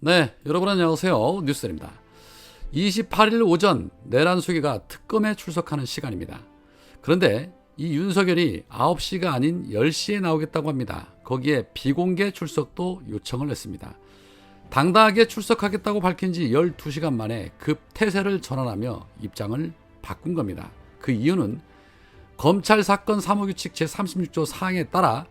네, 여러분 안녕하세요. 뉴스입니다. 28일 오전 내란수계가 특검에 출석하는 시간입니다. 그런데 이 윤석열이 9시가 아닌 10시에 나오겠다고 합니다. 거기에 비공개 출석도 요청을 했습니다. 당당하게 출석하겠다고 밝힌 지 12시간 만에 급 태세를 전환하며 입장을 바꾼 겁니다. 그 이유는 검찰 사건 사무규칙 제36조 사항에 따라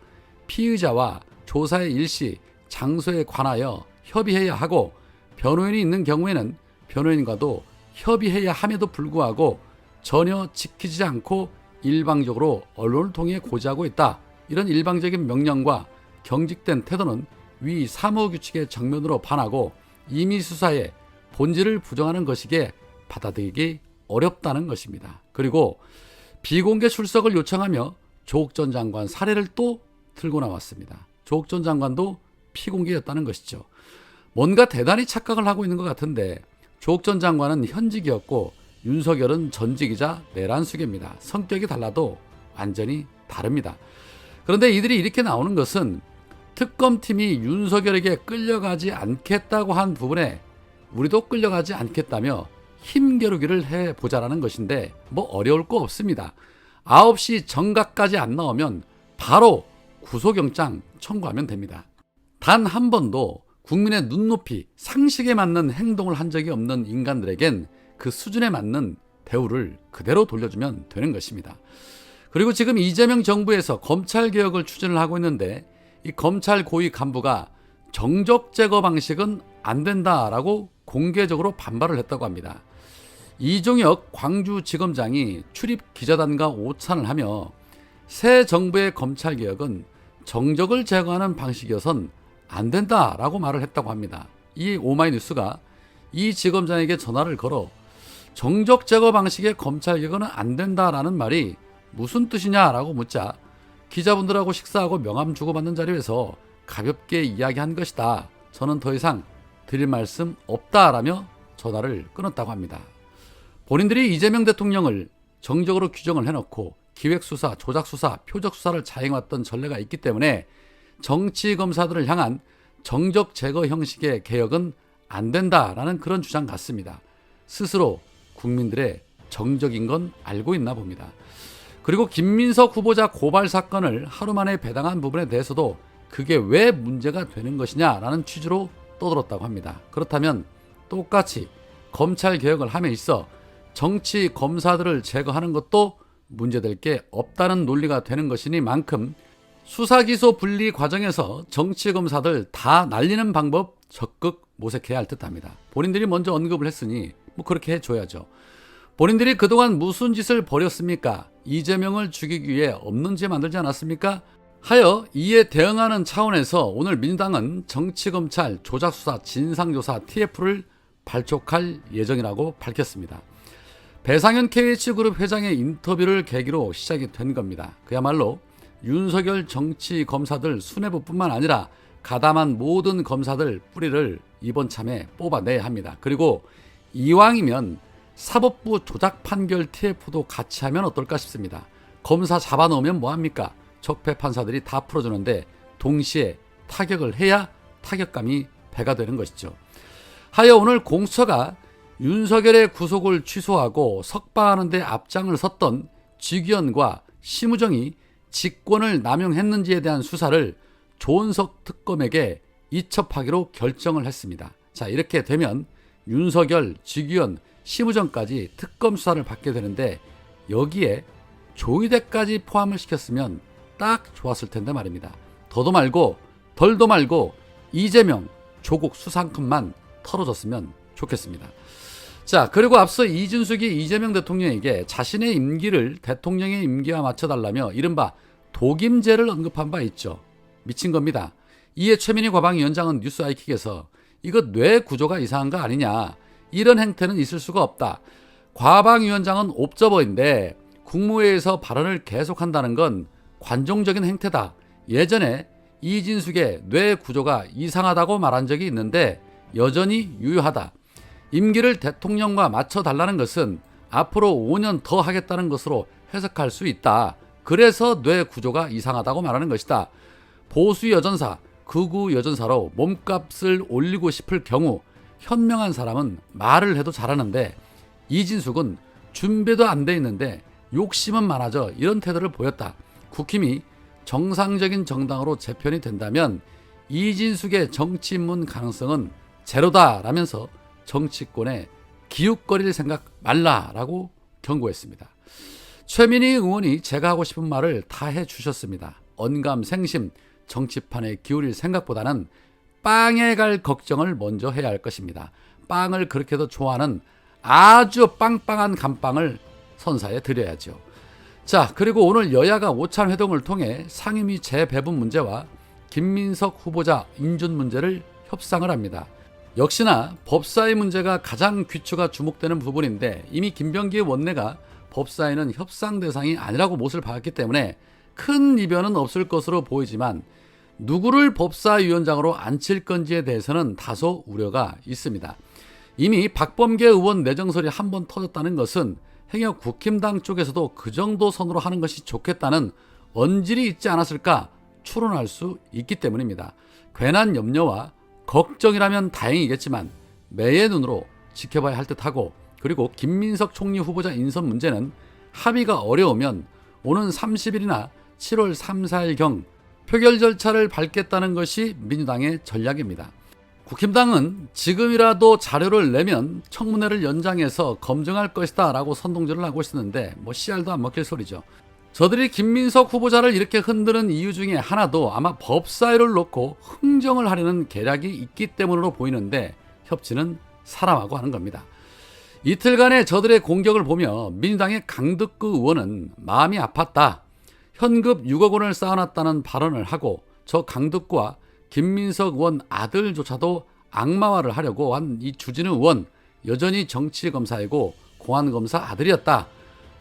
피의자와 조사의 일시, 장소에 관하여 협의해야 하고 변호인이 있는 경우에는 변호인과도 협의해야 함에도 불구하고 전혀 지키지 않고 일방적으로 언론을 통해 고지하고 있다. 이런 일방적인 명령과 경직된 태도는 위 사무규칙의 정면으로 반하고 임의 수사의 본질을 부정하는 것이기에 받아들이기 어렵다는 것입니다. 그리고 비공개 출석을 요청하며 조국 전 장관 사례를 또 들고 나왔습니다. 조국 전 장관도 피공개였다는 것이죠. 뭔가 대단히 착각을 하고 있는 것 같은데 조국 전 장관은 현직이었고 윤석열은 전직이자 내란수계입니다. 성격이 달라도 완전히 다릅니다. 그런데 이들이 이렇게 나오는 것은 특검팀이 윤석열에게 끌려가지 않겠다고 한 부분에 우리도 끌려가지 않겠다며 힘겨루기를 해보자라는 것인데 뭐 어려울 거 없습니다. 9시 정각까지 안 나오면 바로 구속영장 청구하면 됩니다. 단 한 번도 국민의 눈높이, 상식에 맞는 행동을 한 적이 없는 인간들에겐 그 수준에 맞는 대우를 그대로 돌려주면 되는 것입니다. 그리고 지금 이재명 정부에서 검찰개혁을 추진을 하고 있는데 이 검찰 고위 간부가 정적 제거 방식은 안 된다라고 공개적으로 반발을 했다고 합니다. 이종혁 광주지검장이 출입 기자단과 오찬을 하며 새 정부의 검찰개혁은 정적을 제거하는 방식이어선 안 된다라고 말을 했다고 합니다. 이 오마이뉴스가 이 지검장에게 전화를 걸어 정적 제거 방식의 검찰 개혁은 안 된다라는 말이 무슨 뜻이냐라고 묻자 기자분들하고 식사하고 명함 주고받는 자리에서 가볍게 이야기한 것이다. 저는 더 이상 드릴 말씀 없다라며 전화를 끊었다고 합니다. 본인들이 이재명 대통령을 정적으로 규정을 해놓고 기획수사, 조작수사, 표적수사를 자행해왔던 전례가 있기 때문에 정치검사들을 향한 정적 제거 형식의 개혁은 안 된다라는 그런 주장 같습니다. 스스로 국민들의 정적인 건 알고 있나 봅니다. 그리고 김민석 후보자 고발 사건을 하루 만에 배당한 부분에 대해서도 그게 왜 문제가 되는 것이냐라는 취지로 떠들었다고 합니다. 그렇다면 똑같이 검찰 개혁을 함에 있어 정치 검사들을 제거하는 것도 문제될 게 없다는 논리가 되는 것이니만큼 수사기소 분리 과정에서 정치검사들 다 날리는 방법 적극 모색해야 할 듯합니다. 본인들이 먼저 언급을 했으니 뭐 그렇게 해줘야죠. 본인들이 그동안 무슨 짓을 벌였습니까? 이재명을 죽이기 위해 없는 죄 만들지 않았습니까? 하여 이에 대응하는 차원에서 오늘 민주당은 정치검찰 조작수사 진상조사 TF를 발족할 예정이라고 밝혔습니다. 배상현 KH그룹 회장의 인터뷰를 계기로 시작이 된 겁니다. 그야말로 윤석열 정치검사들 수뇌부뿐만 아니라 가담한 모든 검사들 뿌리를 이번 참에 뽑아내야 합니다. 그리고 이왕이면 사법부 조작 판결 TF도 같이 하면 어떨까 싶습니다. 검사 잡아놓으면 뭐합니까? 적폐 판사들이 다 풀어주는데 동시에 타격을 해야 타격감이 배가 되는 것이죠. 하여 오늘 공수처가 윤석열의 구속을 취소하고 석방하는 데 앞장을 섰던 지기현과 심우정이 직권을 남용했는지에 대한 수사를 조은석 특검에게 이첩하기로 결정을 했습니다. 자, 이렇게 되면 윤석열, 지기현, 심우정까지 특검 수사를 받게 되는데 여기에 조희대까지 포함을 시켰으면 딱 좋았을 텐데 말입니다. 더도 말고 덜도 말고 이재명, 조국 수사 한 컷만 털어줬으면 좋겠습니다. 자, 그리고 앞서 이준석이 이재명 대통령에게 자신의 임기를 대통령의 임기와 맞춰달라며 이른바 독임제를 언급한 바 있죠. 미친 겁니다. 이에 최민희 과방위원장은 뉴스 아이킥에서 이거 뇌 구조가 이상한 거 아니냐. 이런 행태는 있을 수가 없다. 과방위원장은 옵저버인데 국무회의에서 발언을 계속한다는 건 관종적인 행태다. 예전에 이진숙의 뇌 구조가 이상하다고 말한 적이 있는데 여전히 유효하다. 임기를 대통령과 맞춰달라는 것은 앞으로 5년 더 하겠다는 것으로 해석할 수 있다. 그래서 뇌 구조가 이상하다고 말하는 것이다. 보수 여전사 극우 여전사로 몸값을 올리고 싶을 경우 현명한 사람은 말을 해도 잘하는데 이진숙은 준비도 안 돼 있는데 욕심은 많아져 이런 태도를 보였다. 국힘이 정상적인 정당으로 재편이 된다면 이진숙의 정치 입문 가능성은 제로다라면서 정치권에 기웃거릴 생각 말라라고 경고했습니다. 최민희 의원이 제가 하고 싶은 말을 다 해주셨습니다. 언감생심 정치판에 기울일 생각보다는 빵에 갈 걱정을 먼저 해야 할 것입니다. 빵을 그렇게도 좋아하는 아주 빵빵한 감빵을 선사해 드려야죠. 자, 그리고 오늘 여야가 오찬회동을 통해 상임위 재배분 문제와 김민석 후보자 인준 문제를 협상을 합니다. 역시나 법사위 문제가 가장 귀추가 주목되는 부분인데 이미 김병기 원내가 법사위는 협상 대상이 아니라고 못을 박았기 때문에 큰 이변은 없을 것으로 보이지만 누구를 법사위원장으로 앉힐 건지에 대해서는 다소 우려가 있습니다. 이미 박범계 의원 내정설이 한번 터졌다는 것은 행여 국힘당 쪽에서도 그 정도 선으로 하는 것이 좋겠다는 언질이 있지 않았을까 추론할 수 있기 때문입니다. 괜한 염려와 걱정이라면 다행이겠지만 매의 눈으로 지켜봐야 할 듯하고, 그리고 김민석 총리 후보자 인선 문제는 합의가 어려우면 오는 30일이나 7월 3, 4일경 표결 절차를 밟겠다는 것이 민주당의 전략입니다. 국힘당은 지금이라도 자료를 내면 청문회를 연장해서 검증할 것이다 라고 선동전을 하고 있었는데 씨알도 안 먹힐 소리죠. 저들이 김민석 후보자를 이렇게 흔드는 이유 중에 하나도 아마 법사위를 놓고 흥정을 하려는 계략이 있기 때문으로 보이는데 협치는 사람하고 하는 겁니다. 이틀간의 저들의 공격을 보며 민주당의 강덕구 의원은 마음이 아팠다. 현금 6억 원을 쌓아놨다는 발언을 하고 저 강덕구와 김민석 의원 아들조차도 악마화를 하려고 한 이 주진우 의원 여전히 정치검사이고 공안검사 아들이었다.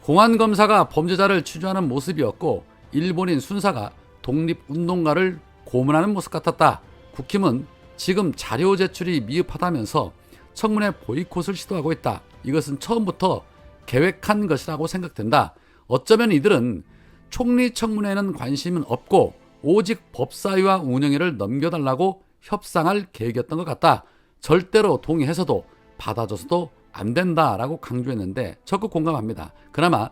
공안검사가 범죄자를 추주하는 모습이었고 일본인 순사가 독립운동가를 고문하는 모습 같았다. 국힘은 지금 자료 제출이 미흡하다면서 청문회 보이콧을 시도하고 있다. 이것은 처음부터 계획한 것이라고 생각된다. 어쩌면 이들은 총리 청문회에는 관심은 없고 오직 법사위와 운영위를 넘겨달라고 협상할 계획이었던 것 같다. 절대로 동의해서도 받아줘서도 안 된다라고 강조했는데 적극 공감합니다. 그나마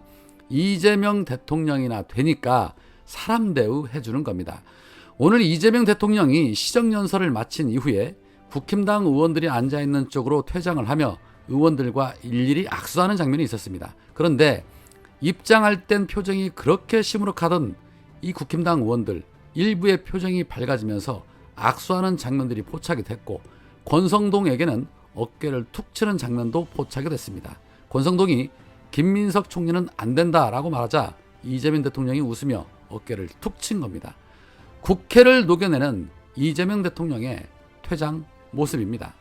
이재명 대통령이나 되니까 사람 대우 해주는 겁니다. 오늘 이재명 대통령이 시정연설을 마친 이후에 국힘당 의원들이 앉아있는 쪽으로 퇴장을 하며 의원들과 일일이 악수하는 장면이 있었습니다. 그런데 입장할 땐 표정이 그렇게 시무룩하던 이 국힘당 의원들 일부의 표정이 밝아지면서 악수하는 장면들이 포착이 됐고 권성동에게는 어깨를 툭 치는 장면도 포착이 됐습니다. 권성동이 김민석 총리는 안 된다라고 말하자 이재명 대통령이 웃으며 어깨를 툭 친 겁니다. 국회를 녹여내는 이재명 대통령의 퇴장 모습입니다.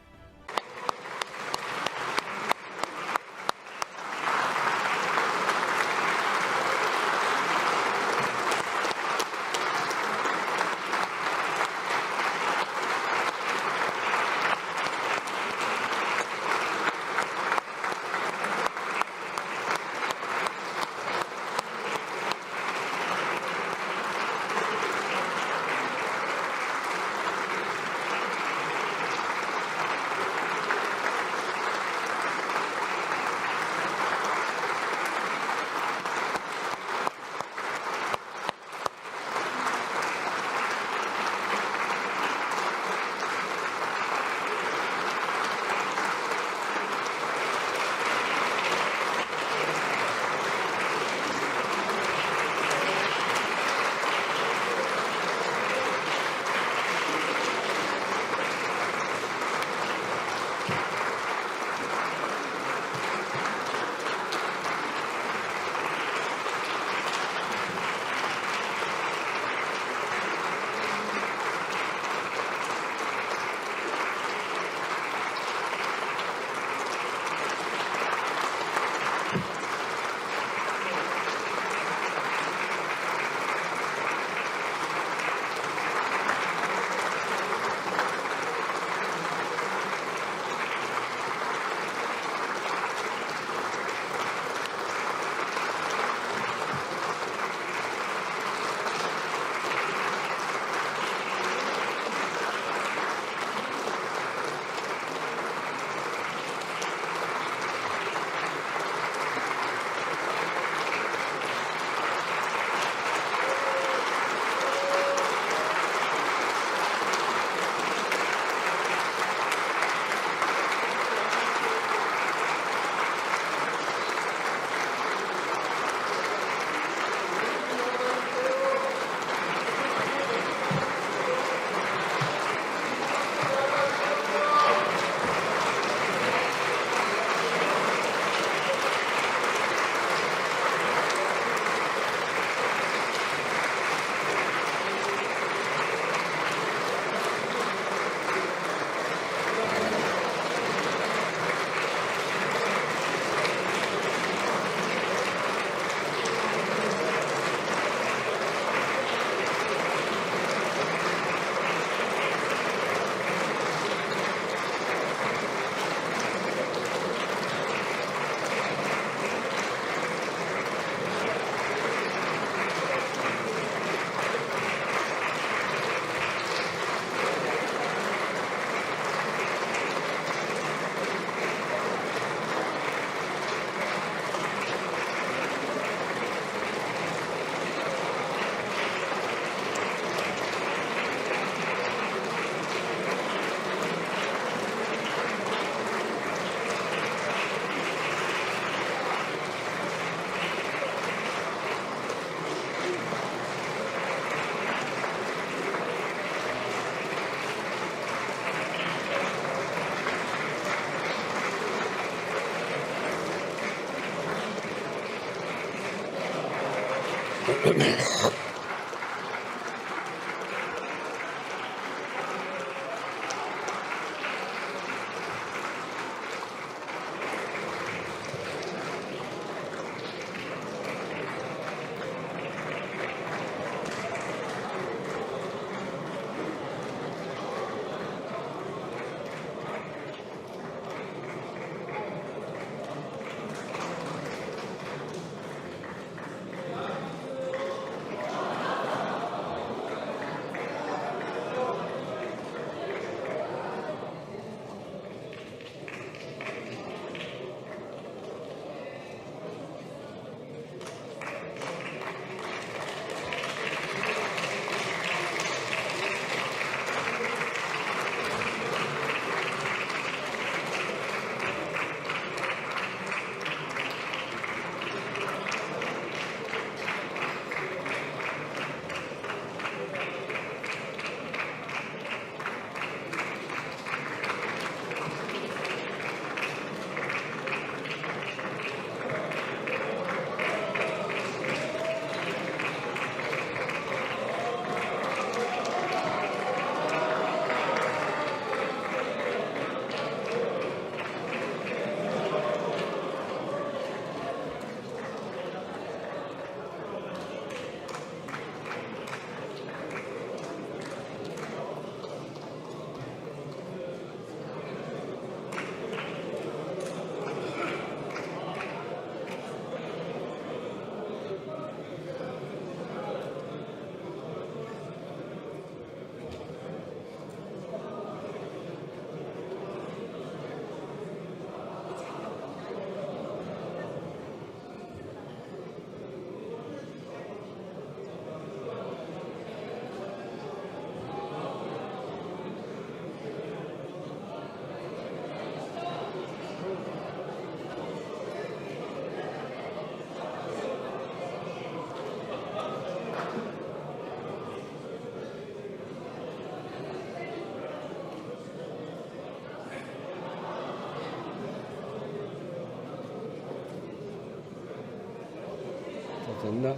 됐나?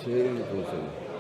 제일 보세요.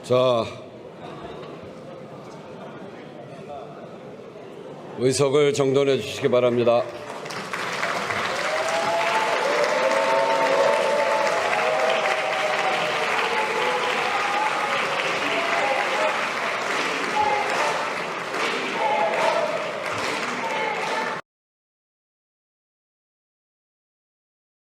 자, 의석을 정돈해 주시기 바랍니다.